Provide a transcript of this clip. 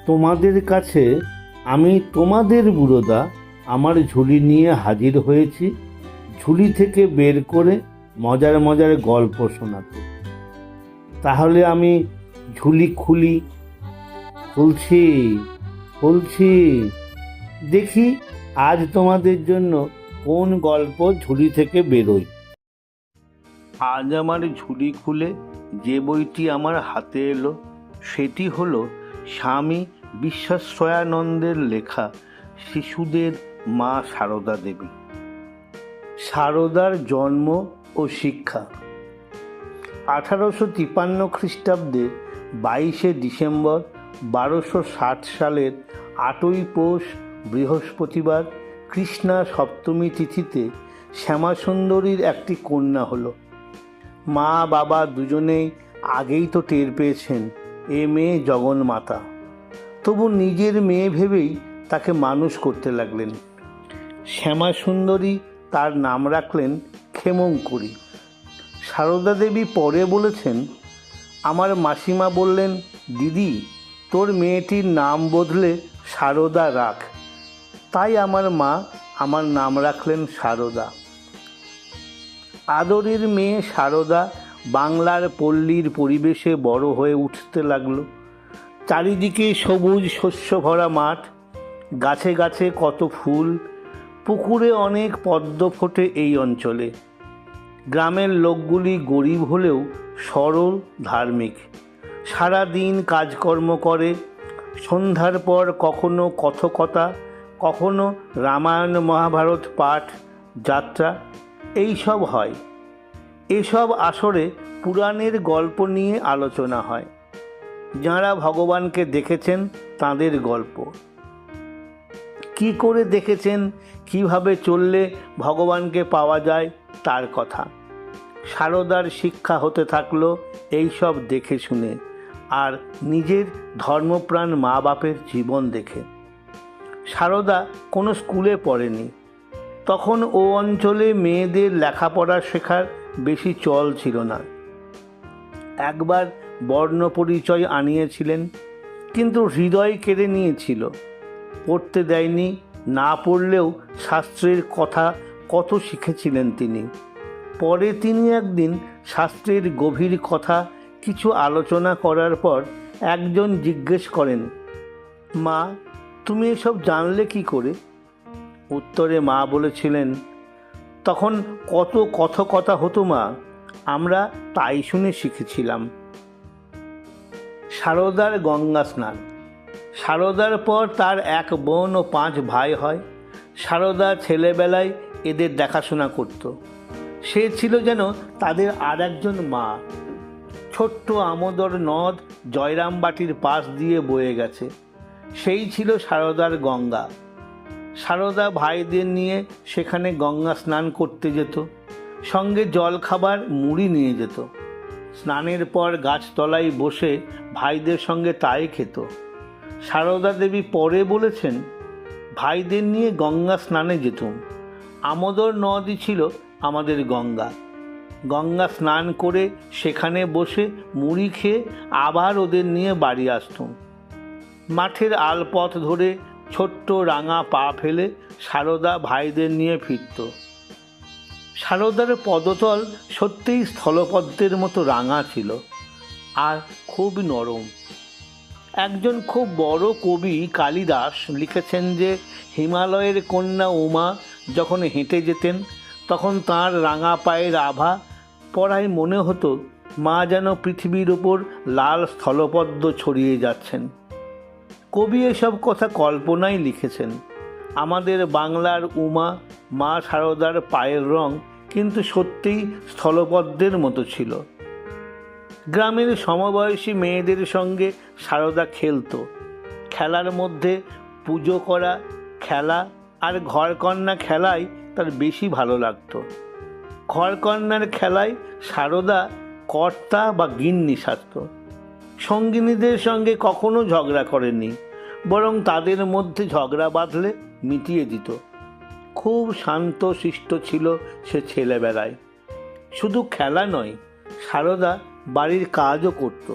তোমাদের কাছে আমি তোমাদের বুড়োদা আমার ঝুলি নিয়ে হাজির হয়েছি, ঝুলি থেকে বের করে মজার মজার গল্প শোনাতে। তাহলে আমি ঝুলি খুলছি খুলছি, দেখি আজ তোমাদের জন্য কোন গল্প ঝুলি থেকে বেরোয়। আজ আমার ঝুলি খুলে যে বইটি আমার হাতে এলো সেটি হলো স্বামী বিশ্বাশ্রয়ানন্দের লেখা শিশুদের মা সারদা দেবী। সারদার জন্ম ও শিক্ষা। 1853 খ্রিস্টাব্দে 22শে ডিসেম্বর 1260 সালের 8ই পৌষ বৃহস্পতিবার কৃষ্ণা সপ্তমী তিথিতে শ্যামাসুন্দরীর একটি কন্যা হলো। মা বাবা দুজনেই আগেই তো টের পেয়েছেন এ মেয়ে জগন্মাতা, তবু নিজের মেয়ে ভেবেই তাকে মানুষ করতে লাগলেন। শ্যামাসুন্দরী তার নাম রাখলেন ক্ষেমংকরী। সারদা দেবী পরে বলেছেন, আমার মাসিমা বললেন, দিদি তোর মেয়েটির নাম বদলে সারদা রাখ। তাই আমার মা আমার নাম রাখলেন সারদা। আদরের মেয়ে সারদা বাংলার পল্লীর পরিবেশে বড় হয়ে উঠতে লাগলো। চারিদিকে সবুজ শস্য ভরা মাঠ, গাছে গাছে কত ফুল, পুকুরে অনেক পদ্ম ফোটে এই অঞ্চলে। গ্রামের লোকগুলি গরিব হলেও সরল ধার্মিক, সারা দিন কাজকর্ম করে। সন্ধ্যার পর কখনো কথকতা, কখনো রামায়ণ মহাভারত পাঠ, যাত্রা এইসব হয়। এসব আসরে পুরাণের গল্প নিয়ে আলোচনা হয়। যাঁরা ভগবানকে দেখেছেন তাঁদের গল্প, কি করে দেখেছেন, কিভাবে চললে ভগবানকে পাওয়া যায় তার কথা। সারদার শিক্ষা হতে থাকলো এইসব দেখে শুনে আর নিজের ধর্মপ্রাণ মা বাপের জীবন দেখে। সারদা কোনো স্কুলে পড়েনি, তখন ও অঞ্চলে মেয়েদের লেখাপড়া শেখার বেশি চল ছিল না। একবার বর্ণ পরিচয় আনিয়েছিলেন, কিন্তু হৃদয় কেড়ে নিয়েছিল। পড়তে দেয়নি, না পড়লেও শাস্ত্রের কথা কত শিখেছিলেন তিনি। পরে তিনি একদিন শাস্ত্রের গভীর কথা কিছু আলোচনা করার পর একজন জিজ্ঞেস করেন, মা তুমি এসব জানলে কি করে? উত্তরে মা বলেছিলেন, তখন কত কথকতা হতো মা, আমরা তাই শুনে শিখেছিলাম। সারদার গঙ্গা স্নান। সারদার পর তার এক বোন ও 5 ভাই হয়। সারদা ছেলেবেলায় এদের দেখাশোনা করত। সে ছিল যেন তাদের আর একজন মা। ছোট্ট আমোদর নদ জয়রামবাটির পাশ দিয়ে বয়ে গেছে, সেই ছিল সারদার গঙ্গা। সারদা ভাইদের নিয়ে সেখানে গঙ্গা স্নান করতে যেত, সঙ্গে জলখাবার মুড়ি নিয়ে যেত। স্নানের পর গাছতলায় বসে ভাইদের সঙ্গে তাই খেত। সারদা দেবী পরে বলেছেন, ভাইদের নিয়ে গঙ্গা স্নানে যেতুম, আমোদর নদই ছিল আমাদের গঙ্গা। গঙ্গা স্নান করে সেখানে বসে মুড়ি খেয়ে আবার ওদের নিয়ে বাড়ি আসতুম। মাঠের আলপথ ধরে ছোট্ট রাঙা পা ফেলে সারদা ভাইদের নিয়ে ফিরত। সারদার পদতল সত্যিই স্থলপদ্মের মতো রাঙা ছিল আর খুব নরম। একজন খুব বড় কবি কালিদাস লিখেছেন যে হিমালয়ের কন্যা উমা যখন হেঁটে যেতেন তখন তাঁর রাঙা পায়ের আভা পড়ায় মনে হতো মা যেন পৃথিবীর ওপর লাল স্থলপদ্ম ছড়িয়ে যাচ্ছেন। কবি এসব কথা কল্পনায় লিখেছেন। আমাদের বাংলার উমা মা সারদার পায়ের রং কিন্তু সত্যিই স্থলপদ্মের মতো ছিল। গ্রামের সমবয়সী মেয়েদের সঙ্গে সারদা খেলতো। খেলার মধ্যে পুজো করা খেলা আর ঘরকন্না খেলাই তার বেশি ভালো লাগতো। ঘরকন্নার খেলায় সারদা কর্তা বা গিন্নি সাজত। সঙ্গিনীদের সঙ্গে কখনো ঝগড়া করেনি, বরং তাদের মধ্যে ঝগড়া বাঁধলে মিটিয়ে দিত। খুব শান্ত শিষ্ট ছিল সে ছেলেবেলায়। শুধু খেলা নয়, সারদা বাড়ির কাজও করত।